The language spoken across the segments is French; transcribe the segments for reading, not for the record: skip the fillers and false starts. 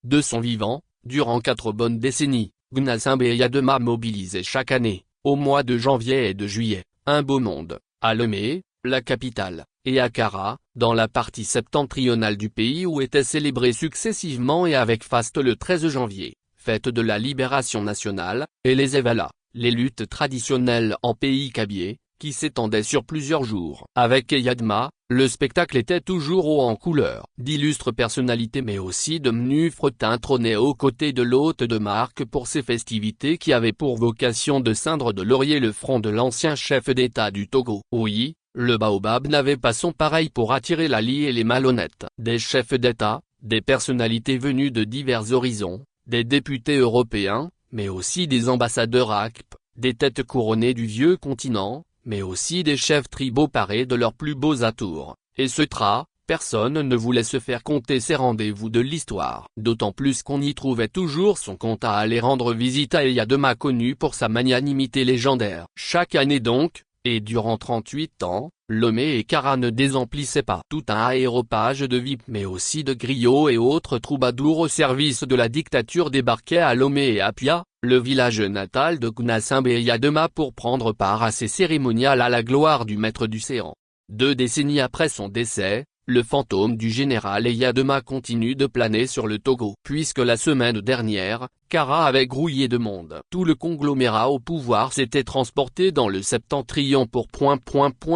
De son vivant, durant 4 bonnes décennies, Gnassingbé Eyadema mobilisait chaque année, au mois de janvier et de juillet, un beau monde, à Lomé, la capitale, et à Kara, dans la partie septentrionale du pays où était célébré successivement et avec faste le 13 janvier, fête de la libération nationale, et les Evala, les luttes traditionnelles en pays kabyé, qui s'étendaient sur plusieurs jours. Avec Eyadema, le spectacle était toujours haut en couleur. D'illustres personnalités mais aussi de menus frettins trônaient aux côtés de l'hôte de marque pour ces festivités qui avaient pour vocation de ceindre de laurier le front de l'ancien chef d'État du Togo. Oui, le baobab n'avait pas son pareil pour attirer la lie et les malhonnêtes. Des chefs d'État, des personnalités venues de divers horizons, des députés européens, mais aussi des ambassadeurs ACP, des têtes couronnées du vieux continent, mais aussi des chefs tribaux parés de leurs plus beaux atours, et personne ne voulait se faire compter ces rendez-vous de l'histoire. D'autant plus qu'on y trouvait toujours son compte à aller rendre visite à Eyadema connu pour sa magnanimité légendaire. Chaque année donc, et durant 38 ans, Lomé et Kara ne désemplissaient pas tout un aéropage de VIP mais aussi de griots et autres troubadours au service de la dictature débarquaient à Lomé et à Pia, le village natal de Gnassingbé Eyadema pour prendre part à ces cérémoniales à la gloire du maître du séant. 2 décennies après son décès, le fantôme du général Eyadema continue de planer sur le Togo. Puisque la semaine dernière, Kara avait grouillé de monde. Tout le conglomérat au pouvoir s'était transporté dans le septentrion pour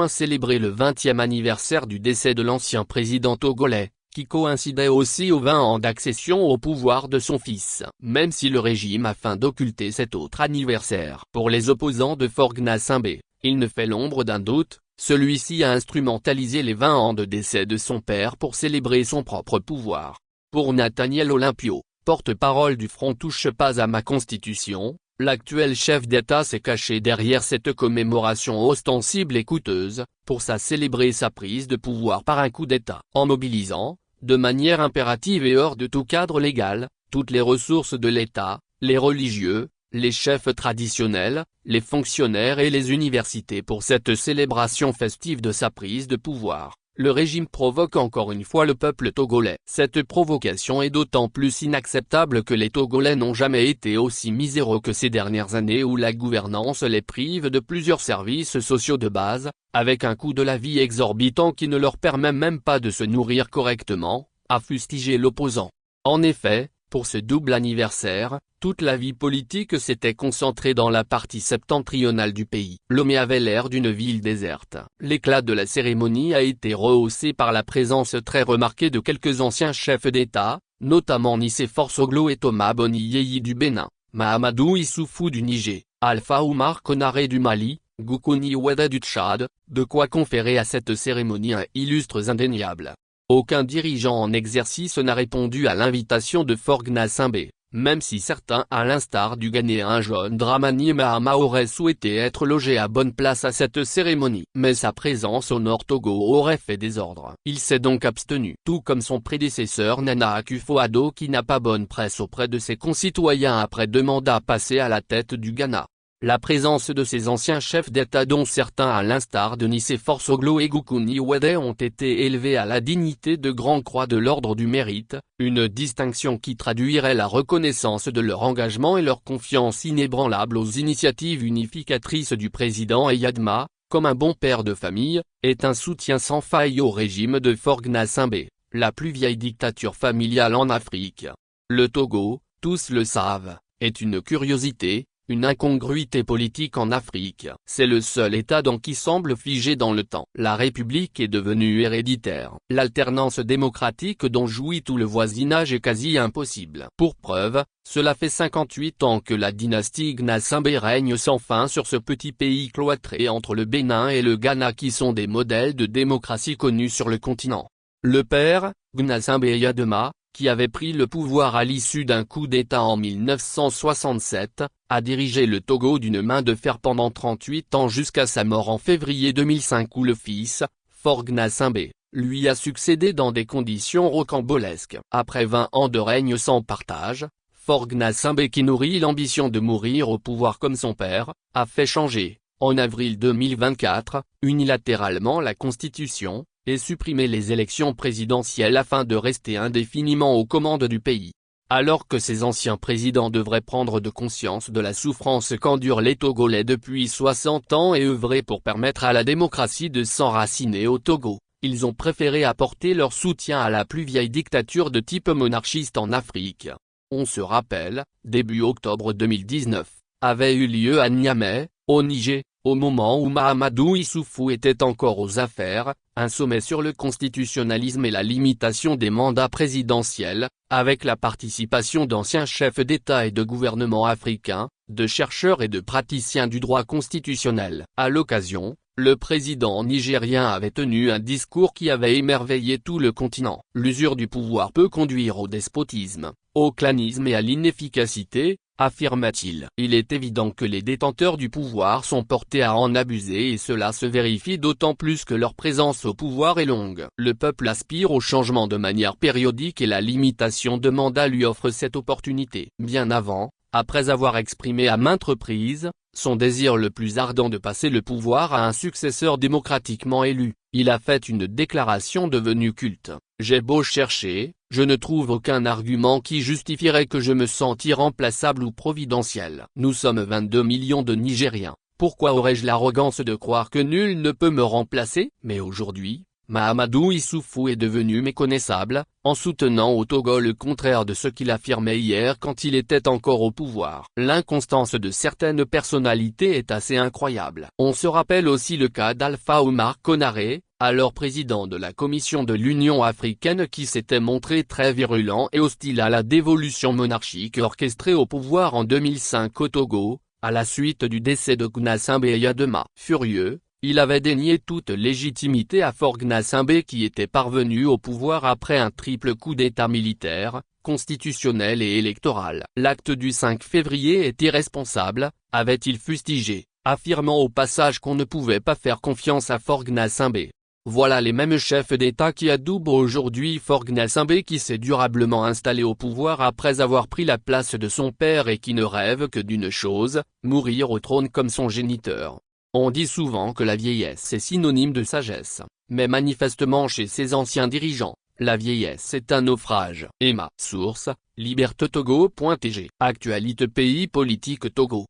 célébrer le 20e anniversaire du décès de l'ancien président togolais, qui coïncidait aussi aux 20 ans d'accession au pouvoir de son fils. Même si le régime afin d'occulter cet autre anniversaire. Pour les opposants de Fort Gnassingbé, il ne fait l'ombre d'un doute. Celui-ci a instrumentalisé les 20 ans de décès de son père pour célébrer son propre pouvoir. Pour Nathaniel Olympio, porte-parole du Front Touche pas à ma constitution, l'actuel chef d'État s'est caché derrière cette commémoration ostensible et coûteuse, pour célébrer sa prise de pouvoir par un coup d'État. En mobilisant, de manière impérative et hors de tout cadre légal, toutes les ressources de l'État, les religieux, les chefs traditionnels, les fonctionnaires et les universités pour cette célébration festive de sa prise de pouvoir, le régime provoque encore une fois le peuple togolais. Cette provocation est d'autant plus inacceptable que les Togolais n'ont jamais été aussi miséreux que ces dernières années où la gouvernance les prive de plusieurs services sociaux de base, avec un coût de la vie exorbitant qui ne leur permet même pas de se nourrir correctement, a fustigé l'opposant. En effet, pour ce double anniversaire, toute la vie politique s'était concentrée dans la partie septentrionale du pays. Lomé avait l'air d'une ville déserte. L'éclat de la cérémonie a été rehaussé par la présence très remarquée de quelques anciens chefs d'État, notamment Nicéphore Soglo et Thomas Boni Yeyi du Bénin, Mahamadou Issoufou du Niger, Alpha Oumar Konaré du Mali, Goukouni Oueda du Tchad, de quoi conférer à cette cérémonie un illustre indéniable. Aucun dirigeant en exercice n'a répondu à l'invitation de Fort Gnassingbé, même si certains à l'instar du Ghanéen John Dramani Mahama auraient souhaité être logés à bonne place à cette cérémonie. Mais sa présence au Nord Togo aurait fait désordre. Il s'est donc abstenu. Tout comme son prédécesseur Nana Akufo-Addo qui n'a pas bonne presse auprès de ses concitoyens après 2 mandats passés à la tête du Ghana. La présence de ces anciens chefs d'État dont certains à l'instar de Nicéphore Soglo et Goukouni Oueda ont été élevés à la dignité de Grande Croix de l'Ordre du Mérite, une distinction qui traduirait la reconnaissance de leur engagement et leur confiance inébranlable aux initiatives unificatrices du président Eyadema, comme un bon père de famille, est un soutien sans faille au régime de Fort Gnassingbé, la plus vieille dictature familiale en Afrique. Le Togo, tous le savent, est une curiosité, une incongruité politique en Afrique. C'est le seul État qui semble figé dans le temps. La République est devenue héréditaire. L'alternance démocratique dont jouit tout le voisinage est quasi impossible. Pour preuve, cela fait 58 ans que la dynastie Gnassingbé règne sans fin sur ce petit pays cloîtré entre le Bénin et le Ghana qui sont des modèles de démocratie connus sur le continent. Le père, Gnassingbé Eyadema, qui avait pris le pouvoir à l'issue d'un coup d'État en 1967, a dirigé le Togo d'une main de fer pendant 38 ans jusqu'à sa mort en février 2005 où le fils, Fort Gnassingbé, lui a succédé dans des conditions rocambolesques. Après 20 ans de règne sans partage, Fort Gnassingbé qui nourrit l'ambition de mourir au pouvoir comme son père, a fait changer, en avril 2024, unilatéralement la Constitution, et supprimer les élections présidentielles afin de rester indéfiniment aux commandes du pays. Alors que ces anciens présidents devraient prendre de conscience de la souffrance qu'endurent les Togolais depuis 60 ans et œuvrer pour permettre à la démocratie de s'enraciner au Togo, ils ont préféré apporter leur soutien à la plus vieille dictature de type monarchiste en Afrique. On se rappelle, début octobre 2019, avait eu lieu à Niamey, au Niger, au moment où Mahamadou Issoufou était encore aux affaires, un sommet sur le constitutionnalisme et la limitation des mandats présidentiels, avec la participation d'anciens chefs d'État et de gouvernement africains, de chercheurs et de praticiens du droit constitutionnel. À l'occasion, le président nigérien avait tenu un discours qui avait émerveillé tout le continent. L'usure du pouvoir peut conduire au despotisme, au clanisme et à l'inefficacité, affirma-t-il. Il est évident que les détenteurs du pouvoir sont portés à en abuser et cela se vérifie d'autant plus que leur présence au pouvoir est longue. Le peuple aspire au changement de manière périodique et la limitation de mandat lui offre cette opportunité. Bien avant, après avoir exprimé à maintes reprises son désir le plus ardent de passer le pouvoir à un successeur démocratiquement élu, il a fait une déclaration devenue culte. J'ai beau chercher, je ne trouve aucun argument qui justifierait que je me sente irremplaçable ou providentiel. Nous sommes 22 millions de Nigériens, pourquoi aurais-je l'arrogance de croire que nul ne peut me remplacer? Mais aujourd'hui, Mahamadou Issoufou est devenu méconnaissable, en soutenant au Togo le contraire de ce qu'il affirmait hier quand il était encore au pouvoir. L'inconstance de certaines personnalités est assez incroyable. On se rappelle aussi le cas d'Alpha Oumar Konaré, alors président de la Commission de l'Union africaine qui s'était montré très virulent et hostile à la dévolution monarchique orchestrée au pouvoir en 2005 au Togo, à la suite du décès de Gnassingbé Eyadema. Furieux, il avait dénié toute légitimité à Faure Gnassingbé qui était parvenu au pouvoir après un triple coup d'État militaire, constitutionnel et électoral. L'acte du 5 février est irresponsable, avait-il fustigé, affirmant au passage qu'on ne pouvait pas faire confiance à Faure Gnassingbé. Voilà les mêmes chefs d'État qui adoubent aujourd'hui Faure Gnassingbé qui s'est durablement installé au pouvoir après avoir pris la place de son père et qui ne rêve que d'une chose, mourir au trône comme son géniteur. On dit souvent que la vieillesse est synonyme de sagesse, mais manifestement chez ces anciens dirigeants, la vieillesse est un naufrage. Emma. Source, libertetogo.tg. Actualité pays politique Togo.